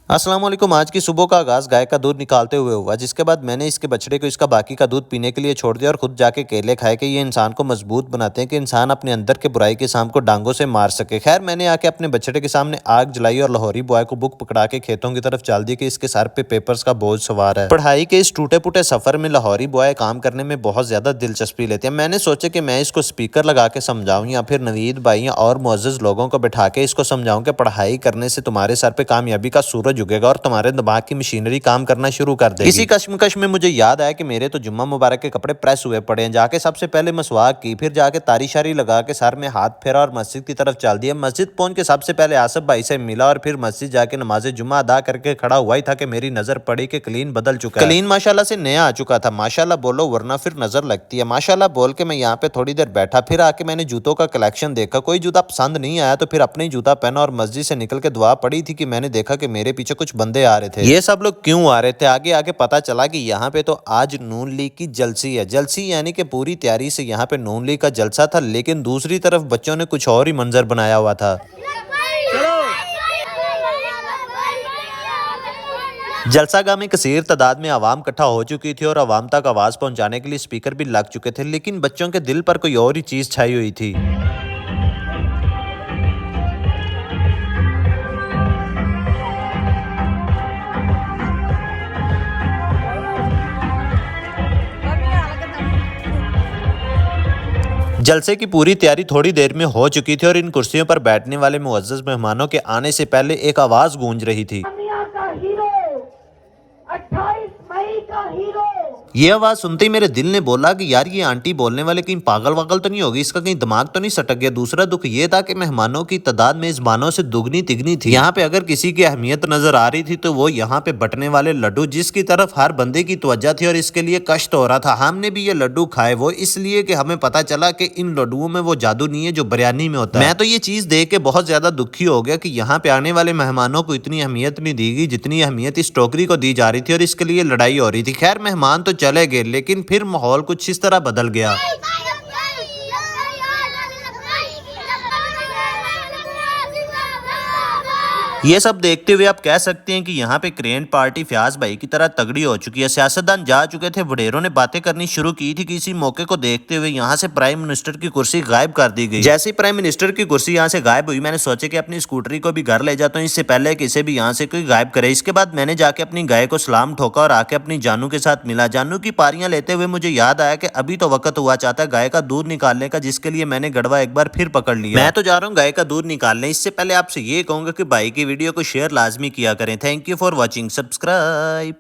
अस्सलाम वालेकुम। आज की सुबह का आगाज़ गाय का दूध निकालते हुए हुआ, जिसके बाद मैंने इसके बछड़े को इसका बाकी का दूध पीने के लिए छोड़ दिया और खुद जाके केले खाए कि ये इंसान को मजबूत बनाते हैं कि इंसान अपने अंदर के बुराई के शाम को डांगों से मार सके। खैर, मैंने आके अपने बछड़े के सामने आग जलाई और लाहौरी बॉय को बुक पकड़ा के खेतों की तरफ चल दी कि इसके सर पे पेपर्स का बोझ सवार है। पढ़ाई के इस टूटे पुटे सफर में लाहौरी बॉय काम करने में बहुत ज्यादा दिलचस्पी लेते हैं। मैंने सोचा कि मैं इसको स्पीकर लगा के समझाऊं या फिर नवीद भाई और मुअज़्ज़ज़ लोगों को बैठा के इसको समझाऊं कि पढ़ाई करने से तुम्हारे सर पे कामयाबी का सूरज उगेगा और तुम्हारे दिमाग की मशीनरी काम करना शुरू कर देगी। इसी कश्मकश में मुझे याद आया कि मेरे तो जुम्मा मुबारक के कपड़े प्रेस हुए पड़े हैं। जाके सबसे पहले मसवाक की, फिर जाके तारी शारी लगा के सर में हाथ फेरा और मस्जिद की तरफ चल दिया। मस्जिद पहुंच के सबसे पहले आसफ भाई से मिला और फिर मस्जिद जाके नमाज जुम्मा अदा करके खड़ा हुआ ही था कि मेरी नजर पड़ी कि कलीन बदल चुका है। कलीन माशाल्लाह से नया आ चुका था। माशाल्लाह बोलो वरना फिर नजर लगती है। माशाल्लाह बोल के मैं यहाँ पे थोड़ी देर बैठा, फिर आके मैंने जूतों का कलेक्शन देखा। कोई जूता पसंद नहीं आया तो फिर अपने ही जूता पहना और मस्जिद से निकल के दुआ पड़ी थी कि मैंने देखा कि मेरे पीछे कुछ बंदे आ रहे थे। ये सब लोग क्यों आ रहे थे आगे आगे पता चला कि यहाँ पे तो आज नून लीग की जलसी है। जलसी यानी कि पूरी तैयारी से यहाँ पे नून लीग का जलसा था, लेकिन दूसरी तरफ बच्चों ने कुछ और ही मंजर बनाया हुआ था। जलसागाह में कसीर तादाद में आवाम इकट्ठा हो चुकी थी और आवाम तक आवाज पहुंचाने के लिए स्पीकर भी लग चुके थे, लेकिन बच्चों के दिल पर कोई और ही चीज छाई हुई थी। जलसे की पूरी तैयारी थोड़ी देर में हो चुकी थी और इन कुर्सियों पर बैठने वाले मुअज़्ज़ज़ मेहमानों के आने से पहले एक आवाज गूंज रही थी। 28 मई का हीरो। ये आवाज सुनते ही मेरे दिल ने बोला कि यार ये आंटी बोलने वाले कहीं पागल वागल तो नहीं होगी, इसका कहीं दिमाग तो नहीं सटक गया। दूसरा दुख ये था कि मेहमानों की तादाद मेजबानों से दुगनी तिगनी थी। यहाँ पे अगर किसी की अहमियत नजर आ रही थी तो वो यहाँ पे बटने वाले लड्डू, जिसकी तरफ हर बंदे की तवज्जो थी और इसके लिए कष्ट हो रहा था। हमने भी ये लड्डू खाए, वो इसलिए कि हमें पता चला कि इन लड्डुओं में वो जादू नहीं है जो बिरयानी में होता है। मैं तो ये चीज देख के बहुत ज्यादा दुखी हो गया कि यहाँ पे आने वाले मेहमानों को इतनी अहमियत नहीं दी गई जितनी अहमियत इस टोकरी को दी जा रही थी और इसके लिए लड़ाई हो रही थी। खैर, मेहमान तो चले गए, लेकिन फिर माहौल कुछ इस तरह बदल गया। ये सब देखते हुए आप कह सकते हैं कि यहाँ पे क्रेन पार्टी फयाज भाई की तरह तगड़ी हो चुकी है। सियासतदान जा चुके थे, वडेरों ने बातें करनी शुरू की थी कि इसी मौके को देखते हुए यहाँ से प्राइम मिनिस्टर की कुर्सी गायब कर दी गई। जैसे ही प्राइम मिनिस्टर की कुर्सी यहाँ से गायब हुई, मैंने सोचा कि अपनी स्कूटरी को भी घर ले जाता हूँ इससे पहले कि इसे भी यहाँ से कोई गायब करे। इसके बाद मैंने जाके अपनी गाय को सलाम ठोका और आके अपनी जानू के साथ मिला। जानू की पारियां लेते हुए मुझे याद आया कि अभी तो वक्त हुआ चाहता है गाय का दूध निकालने का, जिसके लिए मैंने गड़वा एक बार फिर पकड़ लिया। मैं तो जा रहा हूँ गाय का दूध निकालने। इससे पहले आपसे ये कहूंगा कि भाई की वीडियो को शेयर लाजमी किया करें। Thank you for watching. Subscribe.